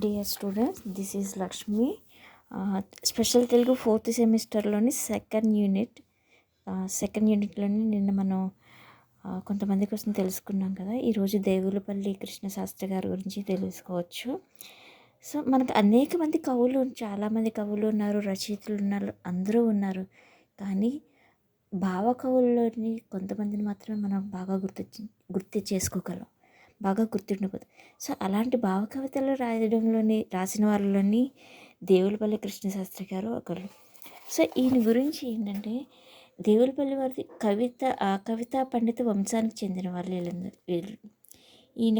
Dear students, this is Lakshmi. Special Telugu fourth సెమిస్టర్లోని second యూనిట్లోని నిన్న మనం కొంతమంది కోసం తెలుసుకున్నాం కదా. ఈరోజు దేవులపల్లి కృష్ణశాస్త్రి గారి గురించి తెలుసుకోవచ్చు. సో మనకు అనేక మంది కవులు, చాలామంది కవులు ఉన్నారు, రచయితలు ఉన్నారు, అందరూ ఉన్నారు. కానీ భావ కవుల్లోని కొంతమందిని మాత్రమే మనం బాగా గుర్తు చేసుకోగలం, బాగా గుర్తుండిపోతుంది. సో అలాంటి భావ కవితలు రాసిన వాళ్ళలోని దేవులపల్లి కృష్ణశాస్త్రి గారు ఒకరు. సో ఈయన గురించి ఏంటంటే, దేవులపల్లి వారి కవితా పండిత వంశానికి చెందిన వాళ్ళు వీళ్ళు. ఈయన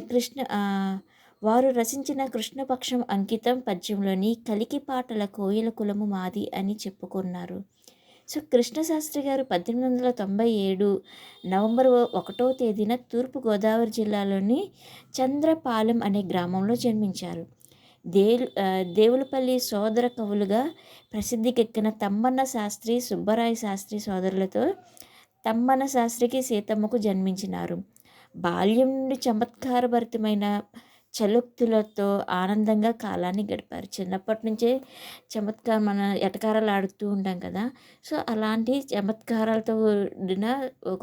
వారు రచించిన కృష్ణపక్షం అంకితం పద్యంలోని కలికి పాటల కోయిల కులము మాది అని చెప్పుకున్నారు. సో కృష్ణశాస్త్రి గారు 1897 నవంబర్ 1వ తేదీన తూర్పుగోదావరి జిల్లాలోని చంద్రపాలెం అనే గ్రామంలో జన్మించారు. దేవులపల్లి సోదర కవులుగా ప్రసిద్ధికెక్కిన తమ్మన్న శాస్త్రి, సుబ్బరాయ శాస్త్రి సోదరులతో తమ్మన్న శాస్త్రికి సీతమ్మకు జన్మించినారు. బాల్యం నుండి చమత్కారభరితమైన చలోక్తులతో ఆనందంగా కాలాన్ని గడిపారు. చిన్నప్పటి నుంచే మన ఎటకారాలు ఆడుతూ ఉంటాం కదా. సో అలాంటి చమత్కారాలతో కూడిన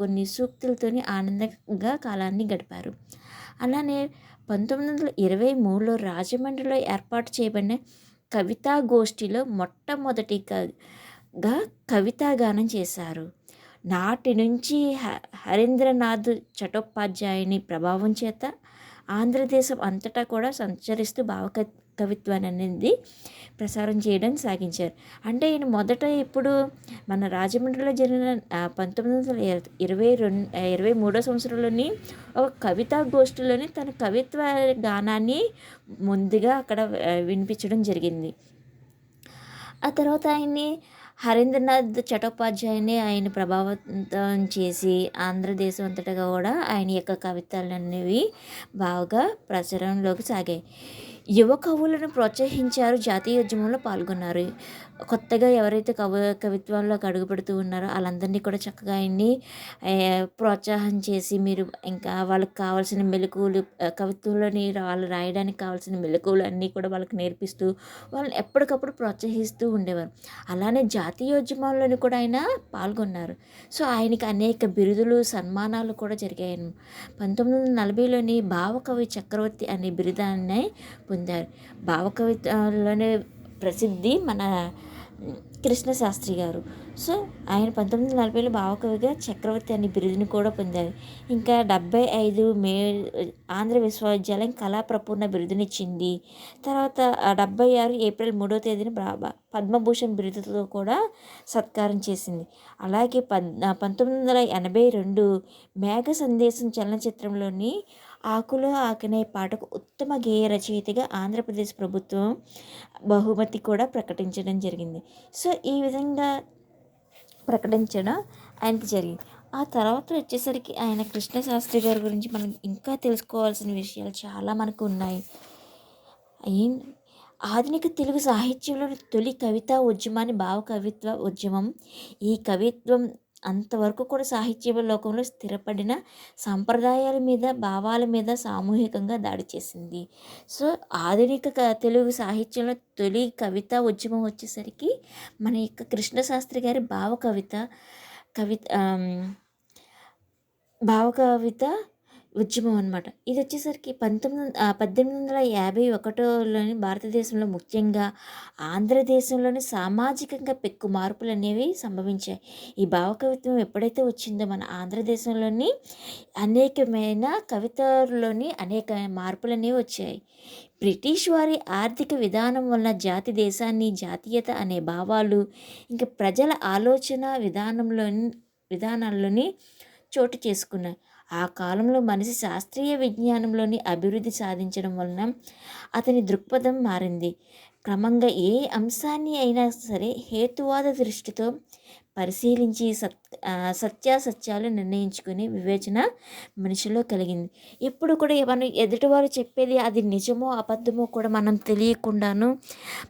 కొన్ని సూక్తులతోని ఆనందంగా కాలాన్ని గడిపారు. అలానే 1923లో రాజమండ్రిలో ఏర్పాటు చేయబడిన కవితాగోష్ఠిలో మొట్టమొదటిగా కవితాగానం చేశారు. నాటి నుంచి హరీంద్రనాథ్ చటోపాధ్యాయుని ప్రభావం చేత ఆంధ్రదేశం అంతటా కూడా సంచరిస్తూ కవిత్వాన్ని అనేది ప్రసారం చేయడం సాగించారు. అంటే ఈయన మొదట ఇప్పుడు మన రాజమండ్రిలో జరిగిన 1923 సంవత్సరంలోని ఒక కవితా గోష్ఠిలోని తన కవిత్వ గానాన్ని ముందుగా అక్కడ వినిపించడం జరిగింది. ఆ తర్వాత ఆయన్ని హరీంద్రనాథ్ చటోపాధ్యాయుని ఆయన ప్రభావితం చేసి ఆంధ్రదేశం అంతటా కూడా ఆయన యొక్క కవితలు అనేవి బాగా ప్రచారంలోకి సాగాయి. యువ కవులను ప్రోత్సహించారు, జాతీయోద్యమంలో పాల్గొన్నారు. కొత్తగా ఎవరైతే కవిత్వంలోకి అడుగుపెడుతూ ఉన్నారో వాళ్ళందరినీ కూడా చక్కగా ఆయన్ని ప్రోత్సాహం చేసి, మీరు ఇంకా వాళ్ళకి కావాల్సిన మెలకువలు, కవిత్వంలోని వాళ్ళు రాయడానికి కావాల్సిన మెలకువలు అన్నీ కూడా వాళ్ళకి నేర్పిస్తూ వాళ్ళని ఎప్పటికప్పుడు ప్రోత్సహిస్తూ ఉండేవారు. అలానే జాతీయోద్యమంలోని కూడా ఆయన పాల్గొన్నారు. సో ఆయనకి అనేక బిరుదులు, సన్మానాలు కూడా జరిగాయి. 1940లోని భావకవి చక్రవర్తి అనే బిరుదాన్ని పొందారు. భావకవితలోనే ప్రసిద్ధి మన కృష్ణశాస్త్రి గారు. సో ఆయన 1940లో భావకవిగా చక్రవర్తి అనే బిరుదుని కూడా పొందారు. ఇంకా 75 ఆంధ్ర విశ్వవిద్యాలయం కళా ప్రపూర్ణ బిరుదునిచ్చింది. తర్వాత 76 ఏప్రిల్ 3వ తేదీన పద్మభూషణ్ బిరుదుతో కూడా సత్కారం చేసింది. అలాగే 1982 మేఘ సందేశం చలనచిత్రంలోని ఆకులో ఆకనే పాటకు ఉత్తమ గేయ రచయితగా ఆంధ్రప్రదేశ్ ప్రభుత్వం బహుమతి కూడా ప్రకటించడం జరిగింది. సో ఈ విధంగా ప్రకటించడం ఆయనకి జరిగింది. ఆ తర్వాత వచ్చేసరికి ఆయన కృష్ణశాస్త్రి గారి గురించి మనం ఇంకా తెలుసుకోవాల్సిన విషయాలు చాలా మనకు ఉన్నాయి. ఆధునిక తెలుగు సాహిత్యంలోని తొలి కవితా ఉద్యమాన్ని భావ కవిత్వ ఉద్యమం. ఈ కవిత్వం అంతవరకు కూడా సాహిత్య లోకంలో స్థిరపడిన సంప్రదాయాల మీద, భావాల మీద సామూహికంగా దాడి చేసింది. సో ఆధునిక తెలుగు సాహిత్యంలో తొలి కవితా ఉద్యమం వచ్చేసరికి మన యొక్క కృష్ణశాస్త్రి గారి భావకవిత ఉద్యమం అనమాట. ఇది వచ్చేసరికి 1851లోని భారతదేశంలో, ముఖ్యంగా ఆంధ్రదేశంలోని సామాజికంగా పెక్కు మార్పులు అనేవి సంభవించాయి. ఈ భావకవిత్వం ఎప్పుడైతే వచ్చిందో మన ఆంధ్రదేశంలోని అనేకమైన కవితల్లోని అనేక మార్పులు అనేవి వచ్చాయి. బ్రిటిష్ వారి ఆర్థిక విధానం వలన జాతి, దేశాన్ని, జాతీయత అనే భావాలు ఇంకా ప్రజల ఆలోచన విధానాల్లోని చోటు చేసుకున్నాయి. ఆ కాలంలో మనిషి శాస్త్రీయ విజ్ఞానంలోని అభివృద్ధి సాధించడం వలన అతని దృక్పథం మారింది. క్రమంగా ఏ అంశాన్ని అయినా సరే హేతువాద దృష్టితో పరిశీలించి సత్యాసత్యాలు నిర్ణయించుకునే వివేచన మనిషిలో కలిగింది. ఇప్పుడు కూడా మనం ఎదుటివారు చెప్పేది అది నిజమో అబద్ధమో కూడా మనం తెలియకుండాను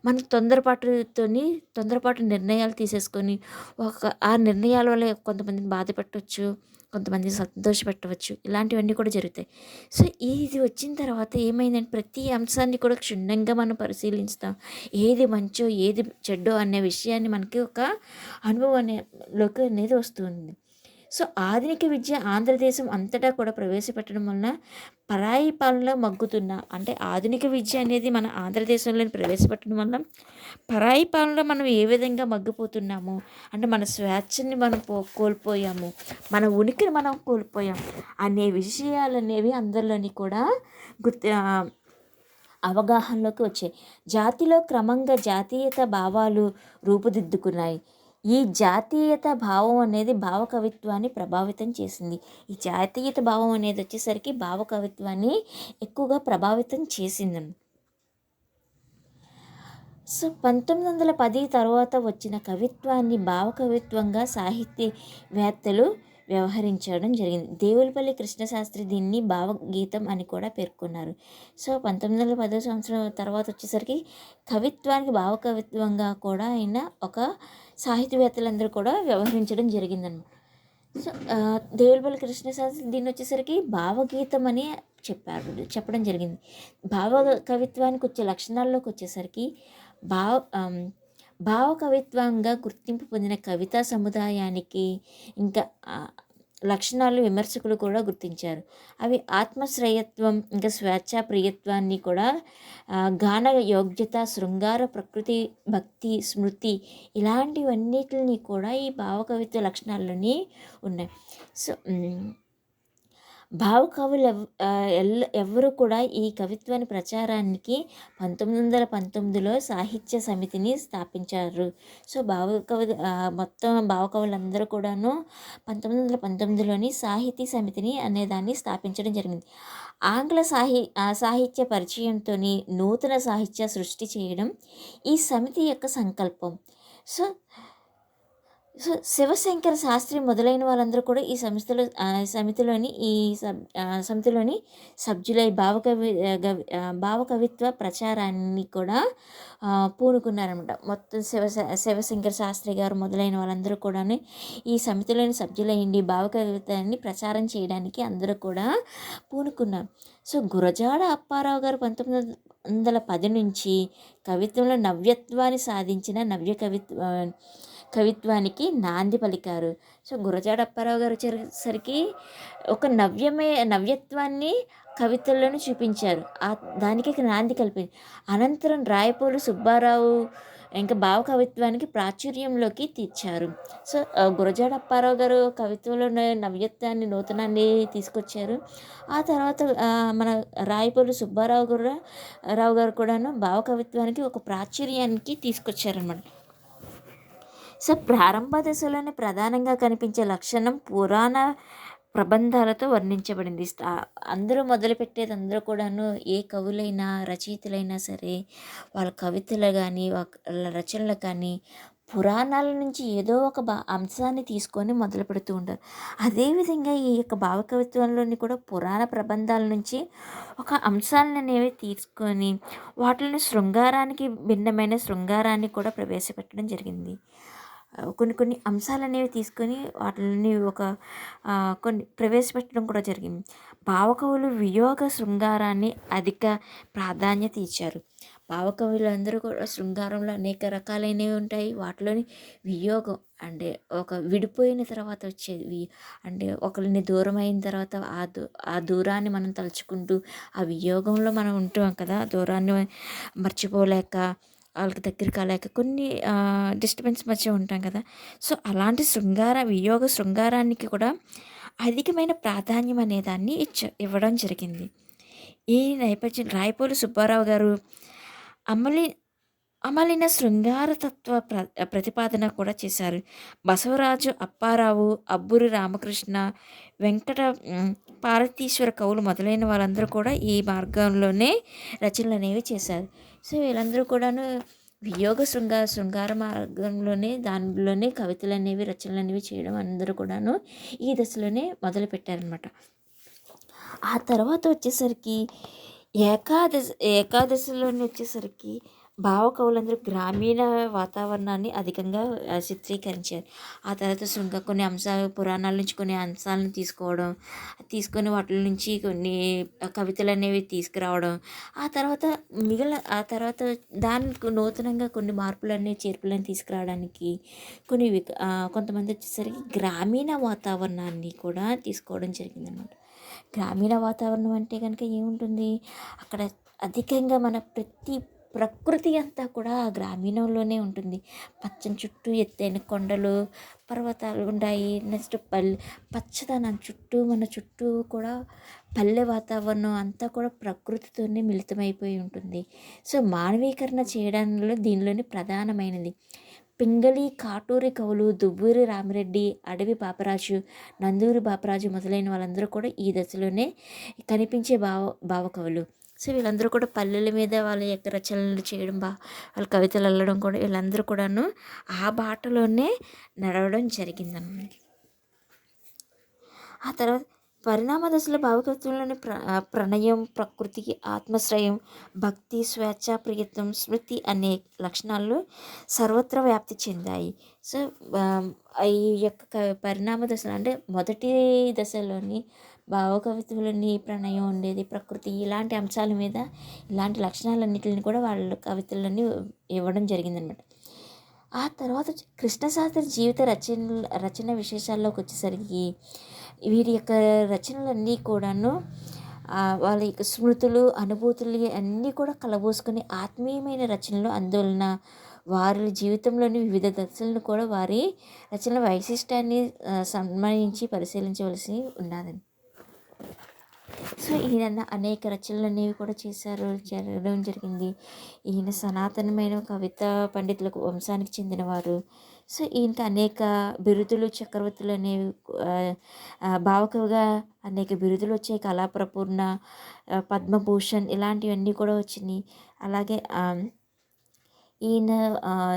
మనం తొందరపాటు నిర్ణయాలు తీసేసుకొని ఆ నిర్ణయాల వల్ల కొంతమందిని బాధ పెట్టవచ్చు, కొంతమంది సంతోషపెట్టవచ్చు. ఇలాంటివన్నీ కూడా జరుగుతాయి. సో, ఇది వచ్చిన తర్వాత ఏమైందంటే ప్రతి అంశాన్ని కూడా క్షుణ్ణంగా మనం పరిశీలిస్తాం. ఏది మంచో, ఏది చెడ్డో అనే విషయాన్ని మనకి ఒక అనుభవం లోకి అనేది వస్తుంది. సో, ఆధునిక విద్య ఆంధ్రదేశం అంతటా కూడా ప్రవేశపెట్టడం వలన పరాయి పాలనలో మగ్గుతున్న అంటే ఆధునిక విద్య అనేది మన ఆంధ్రదేశంలోని ప్రవేశపెట్టడం వల్ల పరాయి పాలనలో మనం ఏ విధంగా మగ్గిపోతున్నాము, అంటే మన స్వేచ్ఛని మనం కోల్పోయాము, మన ఉనికిని మనం కోల్పోయాం అనే విషయాలనేవి అందరిలోని కూడా గుర్తు అవగాహనలోకి వచ్చాయి. జాతిలో క్రమంగా జాతీయత భావాలు రూపుదిద్దుకున్నాయి. ఈ జాతీయత భావం అనేది భావకవిత్వాన్ని ప్రభావితం చేసింది. ఈ జాతీయత భావం అనేది వచ్చేసరికి భావకవిత్వాన్ని ఎక్కువగా ప్రభావితం చేసిందండి. సో, 1910 తర్వాత వచ్చిన కవిత్వాన్ని భావకవిత్వంగా సాహితీవేత్తలు వ్యవహరించడం జరిగింది. దేవులపల్లి కృష్ణశాస్త్రి దీన్ని భావగీతం అని కూడా పేర్కొన్నారు. సో, 1910 తర్వాత వచ్చేసరికి కవిత్వానికి భావకవిత్వంగా కూడా అయిన ఒక సాహితీవేత్తలందరూ కూడా వ్యవహరించడం జరిగిందన్నమాట. సో, దేవులపల్లి కృష్ణశాస్త్రి దీన్ని వచ్చేసరికి భావగీతం అని చెప్పడం జరిగింది. భావ కవిత్వానికి వచ్చే లక్షణాల్లోకి వచ్చేసరికి భావ భావకవిత్వంగా గుర్తింపు పొందిన కవితా సముదాయానికి ఇంకా లక్షణాలు విమర్శకులు కూడా గుర్తించారు. అవి ఆత్మశ్రయత్వం, ఇంకా స్వేచ్ఛా ప్రియత్వాన్ని కూడా, గాన యోగ్యత, శృంగార ప్రకృతి, భక్తి, స్మృతి ఇలాంటివన్నిటిని కూడా ఈ భావకవిత్వ లక్షణాల్లోని ఉన్నాయి. సో, భావకవులు ఎవ్వరు కూడా ఈ కవిత్వాన్ని ప్రచారానికి 1919లో సాహిత్య సమితిని స్థాపించారు. సో, మొత్తం భావకవులందరూ కూడాను 1919లోని సాహితీ సమితిని అనేదాన్ని స్థాపించడం జరిగింది. ఆంగ్ల సాహిత్య పరిచయంతోని నూతన సాహిత్య సృష్టి చేయడం ఈ సమితి యొక్క సంకల్పం. సో, శివశంకర శాస్త్రి మొదలైన వాళ్ళందరూ కూడా ఈ సమితిలోని సభ్యులై భావకవిత్వ ప్రచారాన్ని కూడా పూనుకున్నారనమాట. మొత్తం శివశంకర శాస్త్రి గారు మొదలైన వాళ్ళందరూ కూడా ఈ సమితిలోని సభ్యులైండి భావకవిత్వాన్ని ప్రచారం చేయడానికి అందరూ కూడా పూనుకున్నారు. సో, గురజాడ అప్పారావు గారు 1910 నుంచి కవిత్వంలో నవ్యత్వాన్ని సాధించిన కవిత్వానికి నాంది పలికారు. సో, గురజాడ అప్పారావు గారు వచ్చేసరికి ఒక నవ్యత్వాన్ని కవితల్లోనే చూపించారు. దానికి నాంది కలిపింది. అనంతరం రాయపోలు సుబ్బారావు ఇంకా భావకవిత్వానికి ప్రాచుర్యంలోకి తెచ్చారు. సో, గురజాడ అప్పారావు గారు కవిత్వంలో నవ్యత్వాన్ని, నూతనాన్ని తీసుకొచ్చారు. ఆ తర్వాత మన రాయపోలు సుబ్బారావు గారు కూడాను భావకవిత్వానికి ఒక ప్రాచుర్యానికి తీసుకొచ్చారనమాట. సో, ప్రారంభ దశలోనే ప్రధానంగా కనిపించే లక్షణం పురాణ ప్రబంధాలతో వర్ణించబడింది. అందరూ మొదలుపెట్టేది అందరూ కూడాను ఏ కవులైనా రచయితలైనా సరే వాళ్ళ కవితలు కానీ వాళ్ళ రచనలు కానీ పురాణాల నుంచి ఏదో ఒక అంశాన్ని తీసుకొని మొదలు పెడుతూ ఉంటారు. అదేవిధంగా ఈ యొక్క భావకవిత్వంలోని కూడా పురాణ ప్రబంధాల నుంచి ఒక అంశాలను అనేవి తీసుకొని వాటిని శృంగారానికి భిన్నమైన శృంగారాన్ని కూడా ప్రవేశపెట్టడం జరిగింది. కొన్ని అంశాలనేవి తీసుకొని వాటిని కొన్ని ప్రవేశపెట్టడం కూడా జరిగింది. భావకవులు వియోగ శృంగారాన్ని అధిక ప్రాధాన్యత ఇచ్చారు. భావకవులందరూ కూడా శృంగారంలో అనేక రకాలైనవి ఉంటాయి. వాటిలోని వియోగం అంటే ఒక విడిపోయిన తర్వాత వచ్చేది, అంటే ఒకరిని దూరం అయిన తర్వాత ఆ దూరాన్ని మనం తలుచుకుంటూ ఆ వియోగంలో మనం ఉంటాం కదా, దూరాన్ని మర్చిపోలేక వాళ్ళకి దగ్గర కాలేక కొన్ని డిస్టర్బెన్స్ మధ్య ఉంటాం కదా. సో, అలాంటి వియోగ శృంగారానికి కూడా అధికమైన ప్రాధాన్యం అనేదాన్ని ఇవ్వడం జరిగింది. ఈ నేపథ్యం రాయపోలు సుబ్బారావు గారు అమలిన శృంగారతత్వ ప్రతిపాదన కూడా చేశారు. బసవరాజు అప్పారావు, అబ్బూరి రామకృష్ణ, వెంకట పార్వతీశ్వర కవులు మొదలైన వాళ్ళందరూ కూడా ఈ మార్గంలోనే రచనలు అనేవి చేశారు. సో, వీళ్ళందరూ కూడాను వియోగ శృంగార మార్గంలోనే దానిలోనే కవితలు అనేవి రచనలు అనేవి చేయడం అందరూ కూడాను ఈ దశలోనే మొదలుపెట్టారనమాట. ఆ తర్వాత వచ్చేసరికి ఏకాదశిలోని వచ్చేసరికి భావకవులందరూ గ్రామీణ వాతావరణాన్ని అధికంగా చిత్రీకరించారు. ఆ తర్వాత కొన్ని అంశాలు పురాణాల నుంచి కొన్ని అంశాలను తీసుకోవడం, తీసుకొని వాటిల నుంచి కొన్ని కవితలనేవి తీసుకురావడం, ఆ తర్వాత దానికి నూతనంగా కొన్ని మార్పులని, చేర్పులని తీసుకురావడానికి కొంతమంది వచ్చేసరికి గ్రామీణ వాతావరణాన్ని కూడా తీసుకోవడం జరిగిందనమాట. గ్రామీణ వాతావరణం అంటే కనుక ఏముంటుంది, అక్కడ అధికంగా మన ప్రకృతి అంతా కూడా ఆ గ్రామీణంలోనే ఉంటుంది. పచ్చని చుట్టూ ఎత్తైన కొండలు, పర్వతాలు ఉంటాయి. నెక్స్ట్ పచ్చదనం మన చుట్టూ కూడా పల్లె వాతావరణం అంతా కూడా ప్రకృతితోనే మిళితమైపోయి ఉంటుంది. సో మానవీకరణ చేయడంలో దీనిలోని ప్రధానమైనది. పింగళి, కాటూరి కవులు, దువ్వూరి రామిరెడ్డి, అడవి పాపరాజు, నందూరి బాపరాజు మొదలైన వాళ్ళందరూ కూడా ఈ దశలోనే కనిపించే భావకవులు. సో వీళ్ళందరూ కూడా పల్లెల మీద వాళ్ళ యొక్క రచనలు చేయడం, వాళ్ళ కవితలు అల్లడం కూడా వీళ్ళందరూ కూడాను ఆ బాటలోనే నడవడం జరిగిందన్నమాట. ఆ తర్వాత పరిణామ దశలో భావకవిత్వంలోని ప్రణయం, ప్రకృతికి ఆత్మశ్రయం, భక్తి, స్వేచ్ఛ, ప్రియత్వం, స్మృతి అనే లక్షణాలు సర్వత్రా వ్యాప్తి చెందాయి. సో ఈ యొక్క పరిణామ దశలు అంటే మొదటి దశలోని భావకవిత్వంలోని ప్రణయం ఉండేది, ప్రకృతి ఇలాంటి అంశాల మీద ఇలాంటి లక్షణాలన్నిటిని కూడా వాళ్ళ కవితలని ఇవ్వడం జరిగిందనమాట. ఆ తర్వాత కృష్ణశాస్త్రి జీవిత రచన విశేషాల్లోకి వచ్చేసరికి వీరి యొక్క రచనలన్నీ కూడాను వాళ్ళ యొక్క స్మృతులు, అనుభూతులు అన్నీ కూడా కలబోసుకొని ఆత్మీయమైన రచనలు, ఆందోళన, వారి జీవితంలోని వివిధ దశలను కూడా వారి రచనల వైశిష్ట్యాన్ని సంబంధించి పరిశీలించవలసి ఉన్నది. సో ఈయన అనేక రచనలు అనేవి కూడా జరగడం జరిగింది. ఈయన సనాతనమైన కవితా పండితులకు వంశానికి చెందినవారు. సో ఈయనకి అనేక బిరుదులు, చక్రవర్తులు అనేవి భావకవిగా అనేక బిరుదులు వచ్చాయి. కళాప్రపూర్ణ, పద్మభూషణ్ ఇలాంటివన్నీ కూడా వచ్చినాయి. అలాగే ఈయన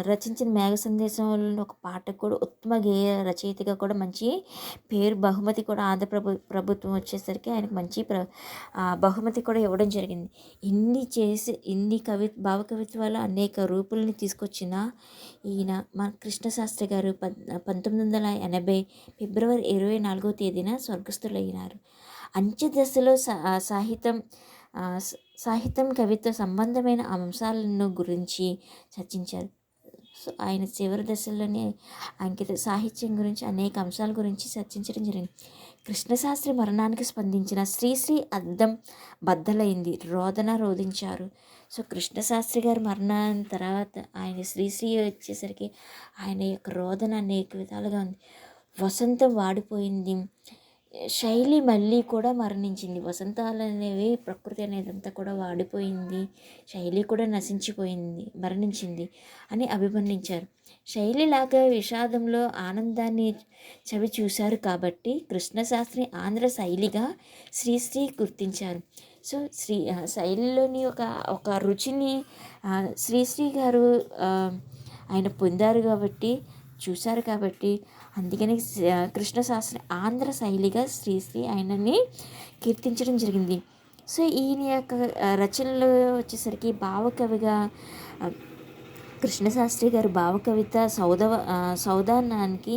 రచించిన మేఘ సందేశంలో ఒక పాటకు కూడా ఉత్తమ గేయ రచయితగా కూడా మంచి పేరు, బహుమతి కూడా ఆంధ్ర ప్రభుత్వం వచ్చేసరికి ఆయనకు మంచి బహుమతి కూడా ఇవ్వడం జరిగింది. ఇన్ని భావకవిత్వాలు అనేక రూపుల్ని తీసుకొచ్చిన ఈయన మన కృష్ణశాస్త్రి గారు 1980 ఫిబ్రవరి 24వ తేదీన స్వర్గస్థులైనారు. అంత్యదశలో సాహిత్యం, కవిత్వ సంబంధమైన అంశాలను గురించి చర్చించారు. సో ఆయన చివరి దశల్లోనే అంకిత సాహిత్యం గురించి అనేక అంశాల గురించి చర్చించడం జరిగింది. కృష్ణశాస్త్రి మరణానికి స్పందించిన శ్రీశ్రీ అద్దం బద్దలైంది, రోదన రోధించారు. సో కృష్ణశాస్త్రి గారి మరణం తర్వాత ఆయన శ్రీశ్రీ వచ్చేసరికి ఆయన యొక్క రోదన అనేక విధాలుగా ఉంది. వసంతం వాడిపోయింది, శైలి మళ్ళీ కూడా మరణించింది. వసంతాలు అనేవి, ప్రకృతి అనేది అంతా కూడా వాడిపోయింది, శైలి కూడా మరణించింది అని అభివర్ణించారు. శైలిలాగా విషాదంలో ఆనందాన్ని చవి చూశారు కాబట్టి కృష్ణశాస్త్రి ఆంధ్ర శైలిగా శ్రీశ్రీ గుర్తించారు. సో శైలిలోని ఒక రుచిని శ్రీశ్రీ గారు ఆయన పొందారు కాబట్టి, చూశారు కాబట్టి అందుకని కృష్ణశాస్త్రి ఆంధ్ర శైలిగా శ్రీశ్రీ ఆయనని కీర్తించడం జరిగింది. సో ఈయన యొక్క రచనలు వచ్చేసరికి భావకవిగా కృష్ణశాస్త్రి గారు భావకవిత సౌదానానికి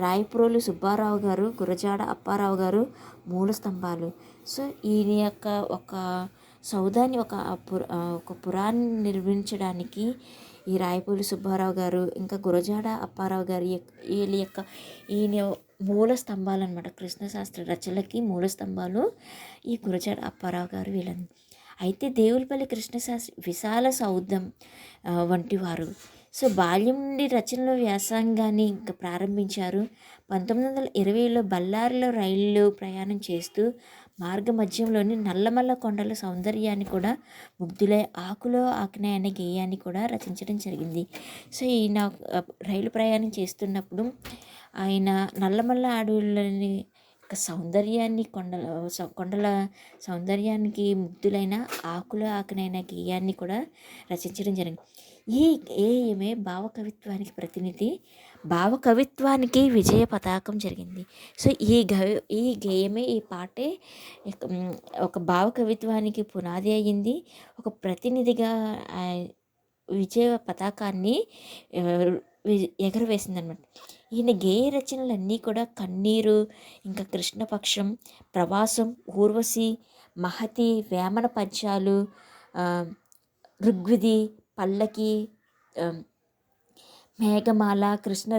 రాయప్రోలు సుబ్బారావు గారు, గురజాడ అప్పారావు గారు మూల స్తంభాలు. సో ఈయన యొక్క ఒక సౌదాన్ని ఒక పురాన్ని నిర్మించడానికి ఈ రాయపూడి సుబ్బారావు గారు, ఇంకా గురజాడ అప్పారావు గారు ఈయన మూల స్తంభాలు అనమాట. కృష్ణశాస్త్రి రచనలకి మూల స్తంభాలు ఈ గురజాడ అప్పారావు గారు వీళ్ళని. అయితే దేవులపల్లి కృష్ణశాస్త్రి విశాల సౌధం వంటి వారు. సో బాల్యం నుండి రచనలో వ్యాసంగాన్ని ఇంకా ప్రారంభించారు. 1920లో బళ్ళారిలో రైల్లో ప్రయాణం చేస్తూ మార్గ మధ్యంలోని నల్లమల్ల కొండల సౌందర్యాన్ని కూడా ముగ్ధులై ఆకులో ఆకినాయి అనే గేయాన్ని కూడా రచించడం జరిగింది. సో ఈయన రైలు ప్రయాణం చేస్తున్నప్పుడు ఆయన నల్లమల్ల అడవులని సౌందర్యాన్ని కొండల సౌందర్యానికి ముగ్ధులైన ఆకులో ఆకినైన గేయాన్ని కూడా రచించడం జరిగింది. ఈ గేయమే భావకవిత్వానికి ప్రతినిధి, భావకవిత్వానికి విజయ పతాకం జరిగింది. సో ఈ గేయమే, ఈ పాటే ఒక భావకవిత్వానికి పునాది అయ్యింది. ఒక ప్రతినిధిగా విజయ పతాకాన్ని ఎగరవేసిందనమాట. ఈయన గేయ రచనలన్నీ కూడా కన్నీరు, ఇంకా కృష్ణపక్షం, ప్రవాసం, ఊర్వశి, మహతి, వేమన పద్యాలు, ఋగ్విధి, పల్లకి, మేఘమాల, కృష్ణ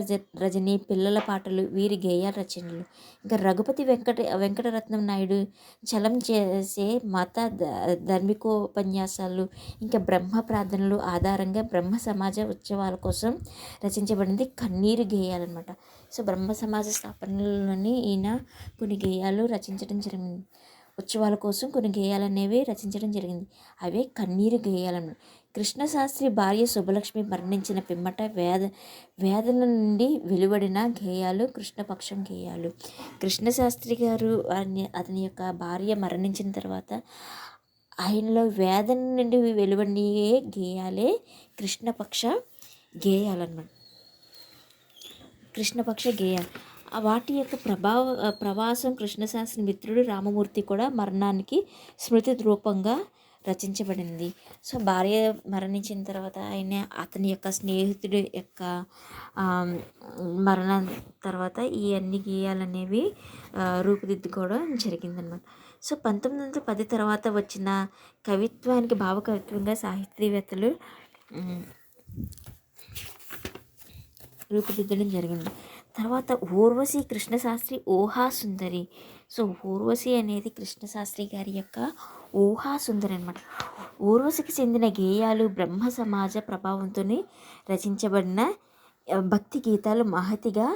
రజని, పిల్లల పాటలు వీరి గేయ రచనలు. ఇంకా రఘుపతి వెంకటరత్నం నాయుడు చలం చేసే మత ధార్మికోపన్యాసాలు, ఇంకా బ్రహ్మ ప్రార్థనలు ఆధారంగా బ్రహ్మ సమాజ ఉత్సవాల కోసం రచించబడింది కన్నీరు గేయాలన్నమాట. సో బ్రహ్మ సమాజ స్థాపనలోని ఈయన కొన్ని గేయాలు రచించడం జరిగింది. ఉత్సవాల కోసం కొన్ని గేయాలు అనేవి రచించడం జరిగింది. అవే కన్నీరు గేయాలన్నమాట. కృష్ణశాస్త్రి భార్య శుభలక్ష్మి మరణించిన పిమ్మట వేదన నుండి వెలువడిన గేయాలు కృష్ణపక్షం గేయాలు. కృష్ణశాస్త్రి గారు అతని యొక్క భార్య మరణించిన తర్వాత ఆయనలో వేదన నుండి వెలువడిన గేయాలే కృష్ణపక్ష గేయాలన్నమాట. కృష్ణపక్ష గేయాలు వాటి యొక్క ప్రవాసం కృష్ణశాస్త్రి మిత్రుడు రామమూర్తి కూడా మరణానికి స్మృతి రూపంగా రచించబడింది. సో భార్య మరణించిన తర్వాత అతని యొక్క స్నేహితుడి యొక్క మరణం తర్వాత ఈ అన్ని గేయాలనేవి రూపుదిద్దుకోవడం జరిగిందనమాట. సో 1910 తర్వాత వచ్చిన కవిత్వానికి భావకవిత్వంగా సాహితీవేత్తలు రూపుదిద్దడం జరిగింది. తర్వాత ఊర్వశి కృష్ణశాస్త్రి ఊహాసుందరి. సో ఊర్వశి అనేది కృష్ణశాస్త్రి గారి యొక్క ఊహాసుందరి అనమాట. ఊర్వశికి చెందిన గేయాలు బ్రహ్మ సమాజ ప్రభావంతో రచించబడిన భక్తి గీతాలు మహతిగా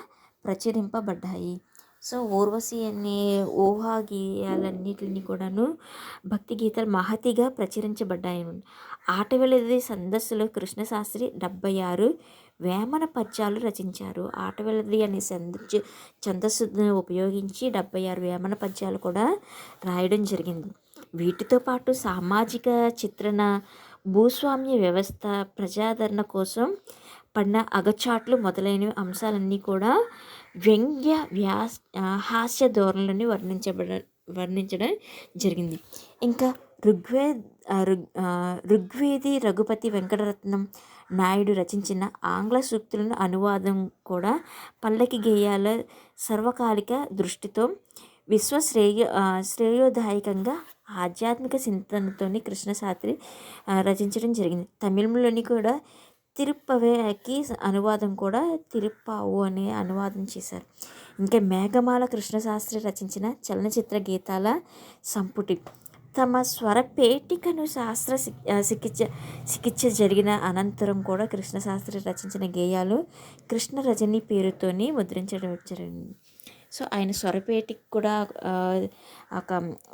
ప్రచురింపబడ్డాయి. సో ఊర్వశి అనే ఊహా గేయాలన్నిటిని కూడాను భక్తి గీతాలు మహతిగా ప్రచురించబడ్డాయి. ఆటవిలది ఛందస్సులో కృష్ణశాస్త్రి 76 వేమన పద్యాలు రచించారు. ఆటవిలది అనే ఛందస్సును ఉపయోగించి 76 వేమన పద్యాలు కూడా రాయడం జరిగింది. వీటితో పాటు సామాజిక చిత్రణ, భూస్వామ్య వ్యవస్థ, ప్రజాదరణ కోసం పడిన అగచాట్లు మొదలైన అంశాలన్నీ కూడా వ్యంగ్య హాస్య ధోరణులని వర్ణించడం జరిగింది. ఇంకా ఋగ్వేది రఘుపతి వెంకటరత్నం నాయుడు రచించిన ఆంగ్ల సూక్తులను అనువాదం కూడా పల్లకి గేయాల సర్వకాలిక దృష్టితో శ్రేయోదాయకంగా ఆధ్యాత్మిక చింతనతో కృష్ణశాస్త్రి రచించడం జరిగింది. తమిళంలోని కూడా తిరుప్పవేకి అనువాదం కూడా తిరుప్పావు అనే అనువాదం చేశారు. ఇంకా మేఘమాల కృష్ణశాస్త్రి రచించిన చలనచిత్ర గీతాల సంపుటి. తమ స్వరపేటికను శాస్త్ర చికిత్స జరిగిన అనంతరం కూడా కృష్ణశాస్త్రి రచించిన గేయాలు కృష్ణ రజని పేరుతోని ముద్రించడం జరిగింది. సో ఆయన స్వరపేటికి కూడా ఒక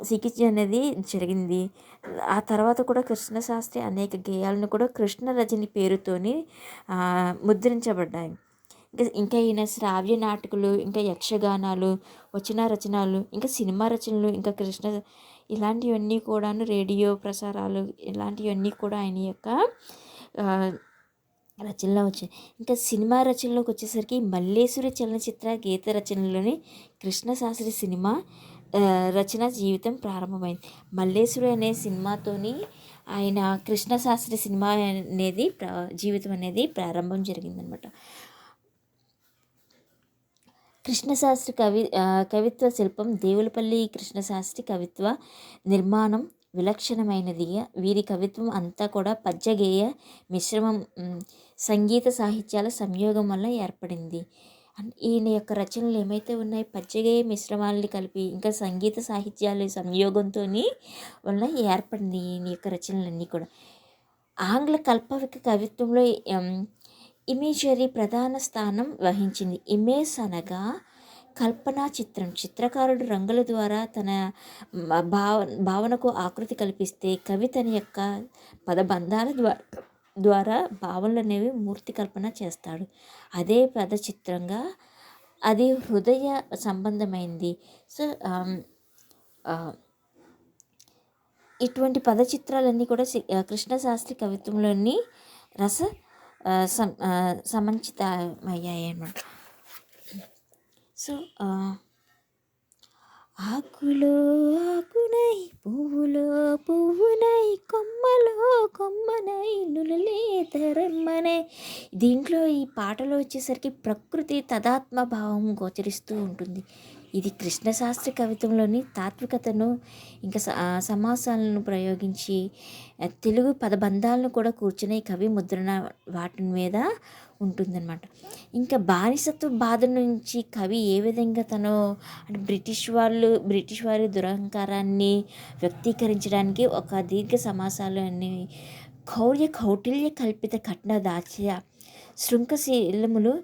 చికిత్స అనేది జరిగింది. ఆ తర్వాత కూడా కృష్ణశాస్త్రి అనేక గేయాలను కూడా కృష్ణ రజని పేరుతోని ముద్రించబడ్డాయి. ఇంకా ఈయన శ్రావ్య నాటకాలు, ఇంకా యక్షగానాలు, వచన రచనలు, ఇంకా సినిమా రచనలు, ఇంకా ఇలాంటివన్నీ కూడాను రేడియో ప్రసారాలు ఇలాంటివన్నీ కూడా ఆయన యొక్క రచనలో వచ్చాయి. ఇంకా సినిమా రచనలోకి వచ్చేసరికి మల్లేశ్వరి చలనచిత్ర గీత రచనలోని కృష్ణశాస్త్రి సినిమా రచన జీవితం ప్రారంభమైంది. మల్లేశ్వరి అనే సినిమాతోని ఆయన కృష్ణశాస్త్రి సినిమా అనేది జీవితం అనేది ప్రారంభం జరిగిందనమాట. కృష్ణశాస్త్రి కవిత్వ శిల్పం. దేవులపల్లి కృష్ణశాస్త్రి కవిత్వ నిర్మాణం విలక్షణమైనది. వీరి కవిత్వం అంతా కూడా పద్యగేయ మిశ్రమం, సంగీత సాహిత్యాల సంయోగం వల్ల ఏర్పడింది. ఈయన యొక్క రచనలు ఏమైతే ఉన్నాయి పద్యగేయ మిశ్రమాలని కలిపి ఇంకా సంగీత సాహిత్యాల సంయోగంతో వల్ల ఏర్పడింది ఈయన యొక్క రచనలన్నీ కూడా. ఆంగ్ల కల్పవిక కవిత్వంలో ఇమేజరీ ప్రధాన స్థానం వహించింది. ఇమేజ్ అనగా కల్పనా చిత్రం. చిత్రకారుడు రంగుల ద్వారా తన భావనకు ఆకృతి కల్పిస్తే కవి తన యొక్క పదబంధాల ద్వారా భావనలు అనేవి మూర్తి కల్పన చేస్తాడు. అదే పద చిత్రంగా అది హృదయ సంబంధమైంది. సో ఇటువంటి పద చిత్రాలన్నీ కూడా కృష్ణశాస్త్రి కవిత్వంలోని రస సమంచితమయ్యాయి అన్నమాట. సో ఆకులో ఆకునై పువ్వులో పువ్వునై కొమ్మలో కొమ్మనై నులలేతరమ్మనే. దీంట్లో ఈ పాటలో వచ్చేసరికి ప్రకృతి తదాత్మ భావం గోచరిస్తూ ఉంటుంది. ఇది కృష్ణశాస్త్రి కవిత్వంలోని తాత్వికతను ఇంకా సమాసాలను ప్రయోగించి తెలుగు పదబంధాలను కూడా కూర్చునే కవి ముద్రణ వాటి మీద ఉంటుందన్నమాట. ఇంకా బానిసత్వ బాధ నుంచి కవి ఏ విధంగా తను అంటే బ్రిటిష్ వారి దురహంకారాన్ని వ్యక్తీకరించడానికి ఒక దీర్ఘ సమాసాలు అన్ని కౌటిల్య కల్పిత కఠిన దాస్య శృంఖశీలములు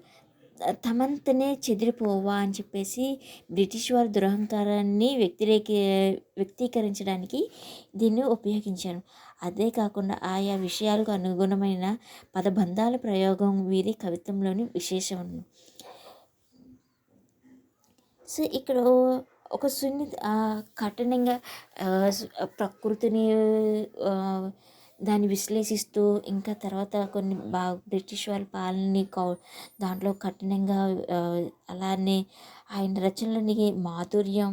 తమంతనే చెదిరిపోవా అని చెప్పేసి బ్రిటిష్ వారి దురహంకారాన్ని వ్యక్తీకరించడానికి దీన్ని ఉపయోగించాను. అదే కాకుండా ఆయా విషయాలకు అనుగుణమైన పదబంధాల ప్రయోగం వీరి కవిత్వంలోని విశేషం. సో ఇక్కడ ఒక కఠినంగా ప్రకృతిని దాన్ని విశ్లేషిస్తూ ఇంకా తర్వాత కొన్ని బ్రిటిష్ వాళ్ళ పాలనని దాంట్లో కఠినంగా అలానే ఆయన రచనలని మాధుర్యం,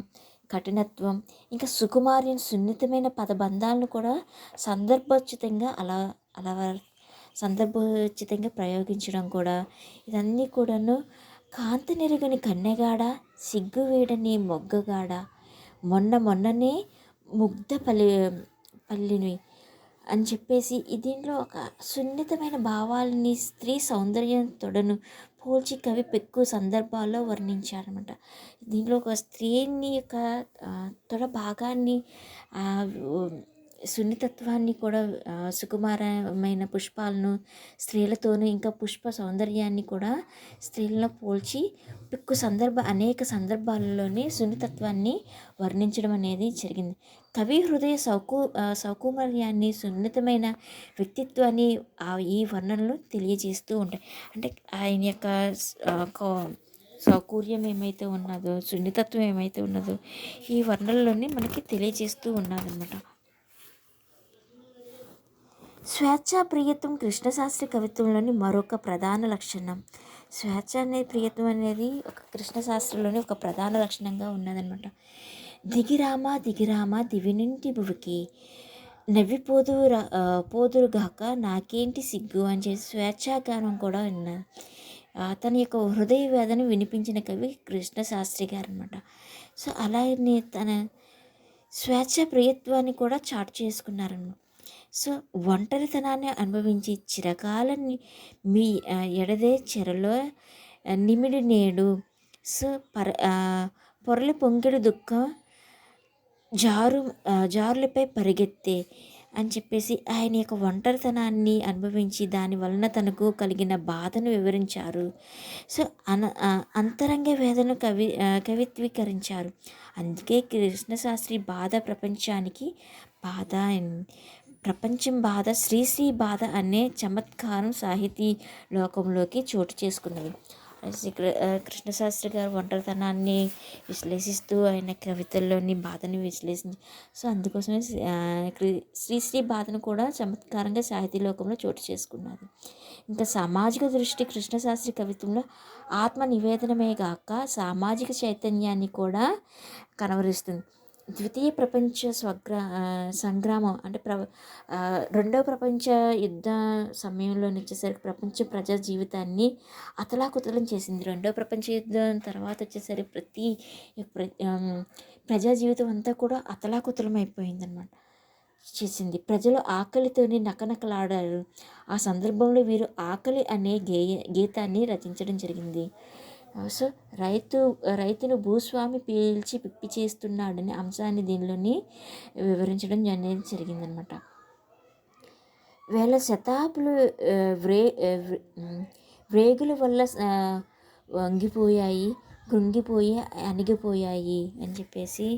కఠినత్వం, ఇంకా సుకుమార్యం, సున్నితమైన పదబంధాలను కూడా సందర్భోచితంగా ప్రయోగించడం కూడా ఇదన్నీ కూడాను కాంతి నెరుగని కన్నెగాడ, సిగ్గు వీడని మొగ్గగాడ, మొన్ననే ముగ్ధ పల్లిని అని చెప్పేసి దీంట్లో ఒక సున్నితమైన భావాలని స్త్రీ సౌందర్యం తొడను పోల్చి కవి పెక్కు సందర్భాల్లో వర్ణించారనమాట. దీంట్లో ఒక స్త్రీని యొక్క తొడ భాగాన్ని సున్నితత్వాన్ని కూడా సుకుమారమైన పుష్పాలను స్త్రీలతోనూ ఇంకా పుష్ప సౌందర్యాన్ని కూడా స్త్రీలను పోల్చి అనేక సందర్భాలలోనే సున్నితత్వాన్ని వర్ణించడం అనేది జరిగింది. కవి హృదయ సౌకుమార్యాన్ని, సున్నితమైన వ్యక్తిత్వాన్ని ఈ వర్ణనలు తెలియజేస్తూ ఉంటాయి. అంటే ఆయన యొక్క సౌకర్యం ఏమైతే ఉన్నదో, సున్నితత్వం ఏమైతే ఉన్నదో ఈ వర్ణనలోనే మనకి తెలియజేస్తూ ఉన్నదన్నమాట. స్వేచ్ఛాప్రియత్వం కృష్ణశాస్త్రి కవిత్వంలోని మరొక ప్రధాన లక్షణం. స్వేచ్ఛ అనే ప్రియత్వం అనేది ఒక కృష్ణశాస్త్రిలోని ఒక ప్రధాన లక్షణంగా ఉన్నదనమాట. దిగిరామ దివినింటి భువికి పోదురుగాక నాకేంటి సిగ్గు అని చేసి స్వేచ్ఛాగానం కూడా ఉన్నది. తన యొక్క హృదయ వేదన వినిపించిన కవి కృష్ణశాస్త్రి గారు అనమాట. సో అలానే తన స్వేచ్ఛ ప్రియత్వాన్ని కూడా చాటు చేసుకున్నారన్నమాట. సో ఒంటరితనాన్ని అనుభవించి చిరకాలని మీ ఎడదే చెరలో నిమిడి నేడు. సో పొరలి పొంగిడి దుఃఖం జారులపై పరిగెత్తే అని చెప్పేసి ఆయన యొక్క ఒంటరితనాన్ని అనుభవించి దాని వలన తనకు కలిగిన బాధను వివరించారు. సో అంతరంగ వేదనను కవిత్వీకరించారు. అందుకే కృష్ణశాస్త్రి ప్రపంచం బాధ శ్రీశ్రీ బాధ అనే చమత్కారం సాహితీ లోకంలోకి చోటు చేసుకున్నది. కృష్ణశాస్త్రి గారు ఒంటరితనాన్ని విశ్లేషిస్తూ ఆయన కవితల్లోని బాధని విశ్లేషించి సో అందుకోసమే శ్రీశ్రీ బాధను కూడా చమత్కారంగా సాహితీ లోకంలో చోటు చేసుకున్నారు. ఇంకా సామాజిక దృష్టి కృష్ణశాస్త్రి కవిత్వంలో ఆత్మ నివేదనమే కాక సామాజిక చైతన్యాన్ని కూడా కనబరుస్తుంది. ద్వితీయ ప్రపంచ సంగ్రామం అంటే రెండవ ప్రపంచ యుద్ధ సమయంలో వచ్చేసరికి ప్రపంచ ప్రజా జీవితాన్ని అతలాకుతలం చేసింది. రెండవ ప్రపంచ యుద్ధం తర్వాత వచ్చేసరికి ప్రజా జీవితం అంతా కూడా అతలాకుతలం అయిపోయిందన్నమాట చేసింది. ప్రజలు ఆకలితోని నకనకలాడారు. ఆ సందర్భంలో వీరు ఆకలి అనే గీతాన్ని రచించడం జరిగింది. సో రైతును భూస్వామి పీల్చి పిప్పి చేస్తున్నాడనే అంశాన్ని దీనిలోని వివరించడం అనేది జరిగిందనమాట. వేల శతాబ్దాలు వ్రేగుల వల్ల వంగిపోయాయి, కృంగిపోయి అణిగిపోయాయి అని చెప్పేసి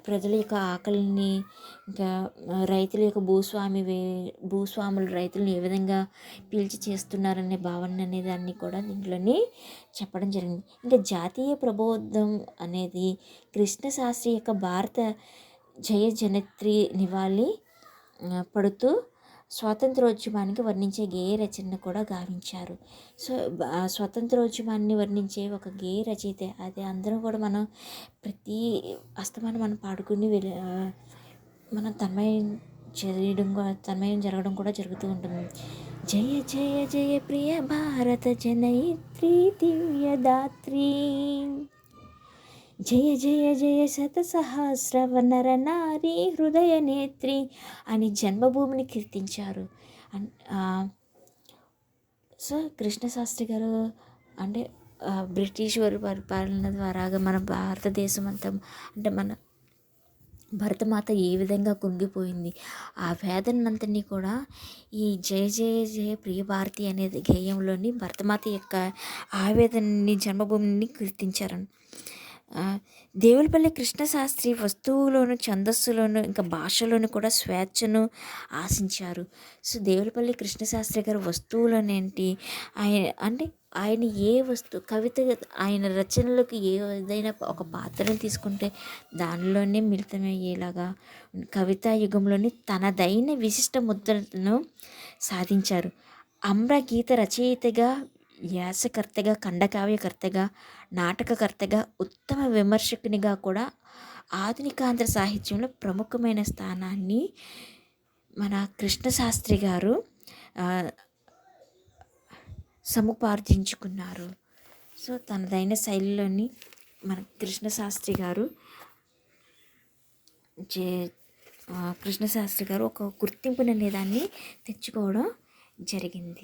ప్రజల యొక్క ఆకలిని ఇంకా రైతుల యొక్క భూస్వాములు రైతులను ఏ విధంగా పీల్చి చేస్తున్నారనే భావన అనే దాన్ని కూడా దీంట్లోని చెప్పడం జరిగింది. ఇంకా జాతీయ ప్రబోధం అనేది కృష్ణశాస్త్రి యొక్క భారత జయజనత్రి నివాళి పడుతూ స్వాతంత్రోద్యమానికి వర్ణించే గేయ రచనను కూడా గావించారు. సో స్వాతంత్రోద్యమాన్ని వర్ణించే ఒక గేయ రచయిత అది అందరం కూడా మనం ప్రతి అస్తమానం మనం పాడుకుని మనం తన్మయం జరగడం కూడా జరుగుతూ ఉంటుంది. జయ జయ జయ ప్రియ భారత జనయిత్రి దివ్యదాత్రి, జయ జయ జయ శతసహస్రవ నర నారీ హృదయ నేత్రి అని జన్మభూమిని కీర్తించారు. సో కృష్ణశాస్త్రి గారు అంటే బ్రిటిష్ వారి పరిపాలన ద్వారా మన భారతదేశం అంతా అంటే మన భరతమాత ఏ విధంగా కుంగిపోయింది, ఆ వేదనంతని కూడా ఈ జయ జయ జయ ప్రియ భారతి అనేది గేయంలోని భరతమాత యొక్క ఆవేదనని జన్మభూమిని కీర్తించారని. దేవులపల్లి కృష్ణశాస్త్రి వస్తువులోను, ఛందస్సులోను, ఇంకా భాషలోను కూడా స్వేచ్ఛను ఆశించారు. సో దేవులపల్లి కృష్ణశాస్త్రి గారు వస్తువులోనేంటి ఆయన ఏ కవిత ఆయన రచనలకు ఏదైనా ఒక పాత్రను తీసుకుంటే దానిలోనే మిళితమయ్యేలాగా కవితా యుగంలోని తనదైన విశిష్ట ముద్రను సాధించారు. అమ్ర గీత రచయితగా, వ్యాసకర్తగా, ఖండకావ్యకర్తగా, నాటకకర్తగా, ఉత్తమ విమర్శకునిగా కూడా ఆధునికాంధ్ర సాహిత్యంలో ప్రముఖమైన స్థానాన్ని మన కృష్ణశాస్త్రి గారు సముపార్జించుకున్నారు. సో తనదైన శైలిలోని మన కృష్ణశాస్త్రి గారు ఒక గుర్తింపుననే దాన్ని తెచ్చుకోవడం జరిగింది.